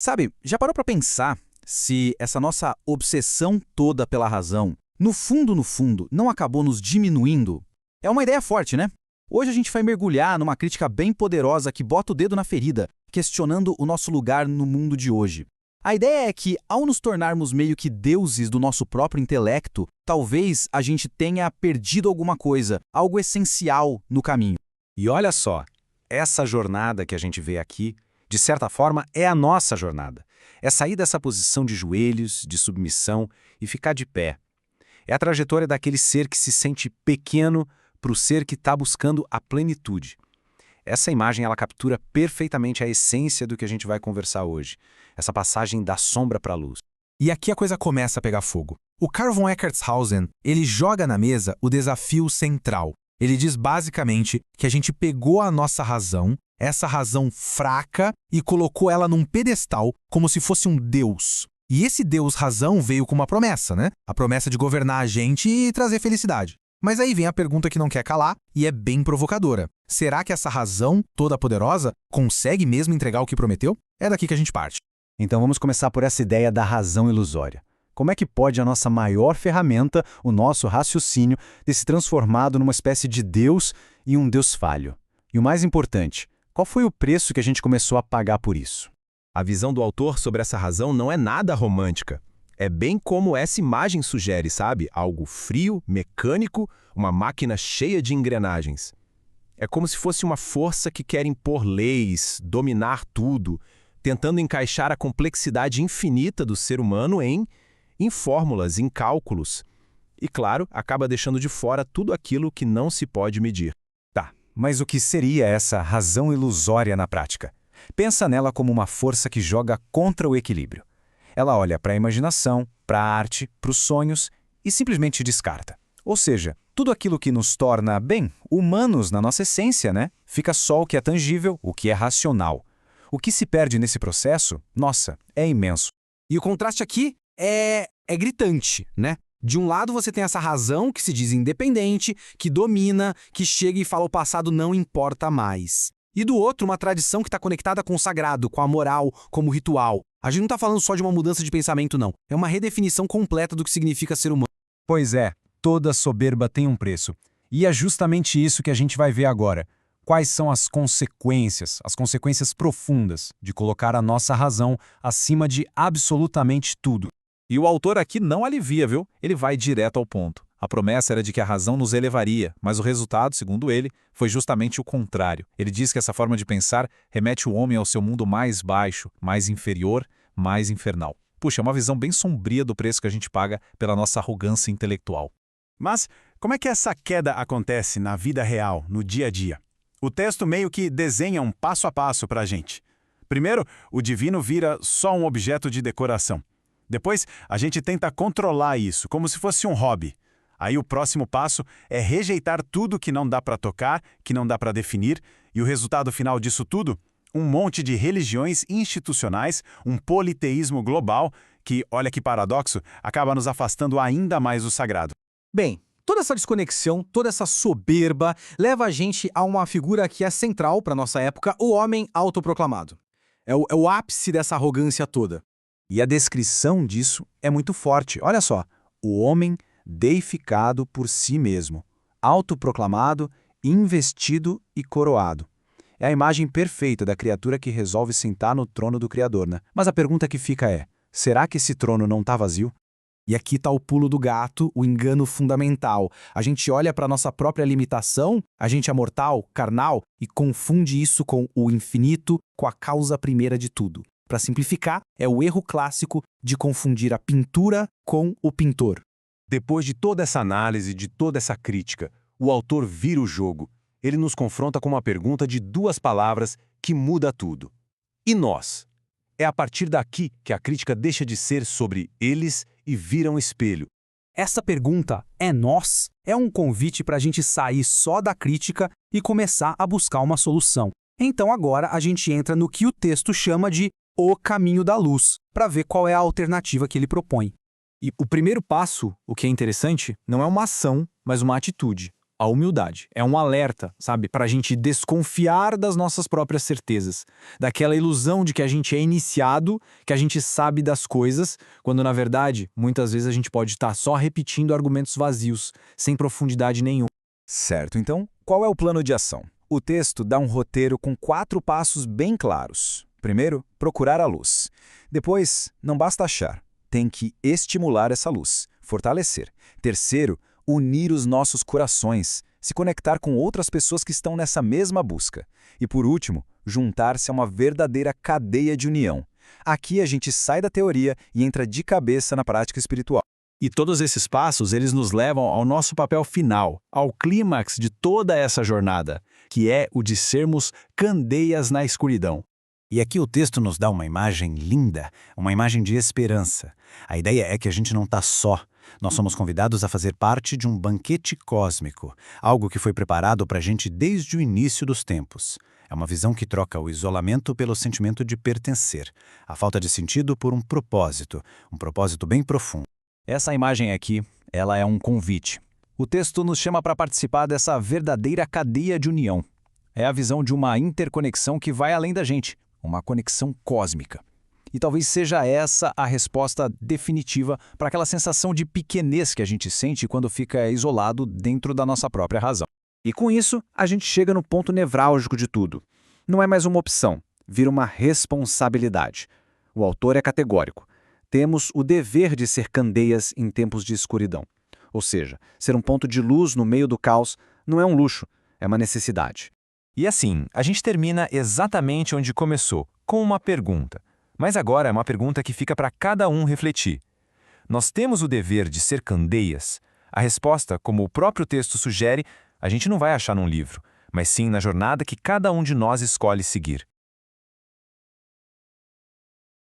Sabe, já parou pra pensar se essa nossa obsessão toda pela razão, no fundo, não acabou nos diminuindo? É uma ideia forte, né? Hoje a gente vai mergulhar numa crítica bem poderosa que bota o dedo na ferida, questionando o nosso lugar no mundo de hoje. A ideia é que, ao nos tornarmos meio que deuses do nosso próprio intelecto, talvez a gente tenha perdido alguma coisa, algo essencial no caminho. E olha só, essa jornada que a gente vê aqui, de certa forma, é a nossa jornada. É sair dessa posição de joelhos, de submissão e ficar de pé. É a trajetória daquele ser que se sente pequeno para o ser que está buscando a plenitude. Essa imagem ela captura perfeitamente a essência do que a gente vai conversar hoje. Essa passagem da sombra para a luz. E aqui a coisa começa a pegar fogo. O Carl von Eckartshausen, ele joga na mesa o desafio central. Ele diz basicamente que a gente pegou a nossa razão, essa razão fraca, e colocou ela num pedestal como se fosse um deus. E esse deus razão veio com uma promessa, né? A promessa de governar a gente e trazer felicidade. Mas aí vem a pergunta que não quer calar e é bem provocadora. Será que essa razão toda poderosa consegue mesmo entregar o que prometeu? É daqui que a gente parte. Então vamos começar por essa ideia da razão ilusória. Como é que pode a nossa maior ferramenta, o nosso raciocínio, ter se transformado numa espécie de Deus e um Deus falho? E o mais importante, qual foi o preço que a gente começou a pagar por isso? A visão do autor sobre essa razão não é nada romântica. É bem como essa imagem sugere, sabe? Algo frio, mecânico, uma máquina cheia de engrenagens. É como se fosse uma força que quer impor leis, dominar tudo, tentando encaixar a complexidade infinita do ser humano em fórmulas, em cálculos. E, claro, acaba deixando de fora tudo aquilo que não se pode medir. Tá, mas o que seria essa razão ilusória na prática? Pensa nela como uma força que joga contra o equilíbrio. Ela olha para a imaginação, para a arte, para os sonhos e simplesmente descarta. Ou seja, tudo aquilo que nos torna, bem, humanos na nossa essência, né? Fica só o que é tangível, o que é racional. O que se perde nesse processo, nossa, é imenso. E o contraste aqui é gritante, né? De um lado você tem essa razão que se diz independente, que domina, que chega e fala o passado não importa mais. E do outro, uma tradição que está conectada com o sagrado, com a moral, como ritual. A gente não está falando só de uma mudança de pensamento, não. É uma redefinição completa do que significa ser humano. Pois é, toda soberba tem um preço. E é justamente isso que a gente vai ver agora. Quais são as consequências profundas de colocar a nossa razão acima de absolutamente tudo. E o autor aqui não alivia, viu? Ele vai direto ao ponto. A promessa era de que a razão nos elevaria, mas o resultado, segundo ele, foi justamente o contrário. Ele diz que essa forma de pensar remete o homem ao seu mundo mais baixo, mais inferior, mais infernal. Puxa, é uma visão bem sombria do preço que a gente paga pela nossa arrogância intelectual. Mas como é que essa queda acontece na vida real, no dia a dia? O texto meio que desenha um passo a passo para a gente. Primeiro, o divino vira só um objeto de decoração. Depois, a gente tenta controlar isso, como se fosse um hobby. Aí o próximo passo é rejeitar tudo que não dá para tocar, que não dá para definir, e o resultado final disso tudo? Um monte de religiões institucionais, um politeísmo global que, olha que paradoxo, acaba nos afastando ainda mais do sagrado. Bem, toda essa desconexão, toda essa soberba, leva a gente a uma figura que é central para nossa época, o homem autoproclamado. É o ápice dessa arrogância toda. E a descrição disso é muito forte. Olha só, o homem deificado por si mesmo, autoproclamado, investido e coroado. É a imagem perfeita da criatura que resolve sentar no trono do Criador, né? Mas a pergunta que fica é, será que esse trono não está vazio? E aqui está o pulo do gato, o engano fundamental. A gente olha para a nossa própria limitação, a gente é mortal, carnal, e confunde isso com o infinito, com a causa primeira de tudo. Para simplificar, é o erro clássico de confundir a pintura com o pintor. Depois de toda essa análise, de toda essa crítica, o autor vira o jogo. Ele nos confronta com uma pergunta de duas palavras que muda tudo. E nós? É a partir daqui que a crítica deixa de ser sobre eles e vira um espelho. Essa pergunta, é nós? É um convite para a gente sair só da crítica e começar a buscar uma solução. Então agora a gente entra no que o texto chama de o caminho da luz, para ver qual é a alternativa que ele propõe. E o primeiro passo, o que é interessante, não é uma ação, mas uma atitude. a humildade. É um alerta, sabe? Para a gente desconfiar das nossas próprias certezas. Daquela ilusão de que a gente é iniciado, que a gente sabe das coisas, quando na verdade, muitas vezes a gente pode estar só repetindo argumentos vazios, sem profundidade nenhuma. Certo, então, qual é o plano de ação? O texto dá um roteiro com 4 passos bem claros. Primeiro, procurar a luz. Depois, não basta achar, tem que estimular essa luz, fortalecer. Terceiro, unir os nossos corações, se conectar com outras pessoas que estão nessa mesma busca. E por último, juntar-se a uma verdadeira cadeia de união. Aqui a gente sai da teoria e entra de cabeça na prática espiritual. E todos esses passos, eles nos levam ao nosso papel final, ao clímax de toda essa jornada, que é o de sermos candeias na escuridão. E aqui o texto nos dá uma imagem linda, uma imagem de esperança. A ideia é que a gente não está só. Nós somos convidados a fazer parte de um banquete cósmico, algo que foi preparado para a gente desde o início dos tempos. É uma visão que troca o isolamento pelo sentimento de pertencer, a falta de sentido por um propósito bem profundo. Essa imagem aqui, ela é um convite. O texto nos chama para participar dessa verdadeira cadeia de união. É a visão de uma interconexão que vai além da gente, uma conexão cósmica. E talvez seja essa a resposta definitiva para aquela sensação de pequenez que a gente sente quando fica isolado dentro da nossa própria razão. E com isso, a gente chega no ponto nevrálgico de tudo. Não é mais uma opção, vira uma responsabilidade. O autor é categórico. Temos o dever de ser candeias em tempos de escuridão. Ou seja, ser um ponto de luz no meio do caos não é um luxo, é uma necessidade. E assim, a gente termina exatamente onde começou, com uma pergunta. Mas agora é uma pergunta que fica para cada um refletir. Nós temos o dever de ser candeias? A resposta, como o próprio texto sugere, a gente não vai achar num livro, mas sim na jornada que cada um de nós escolhe seguir.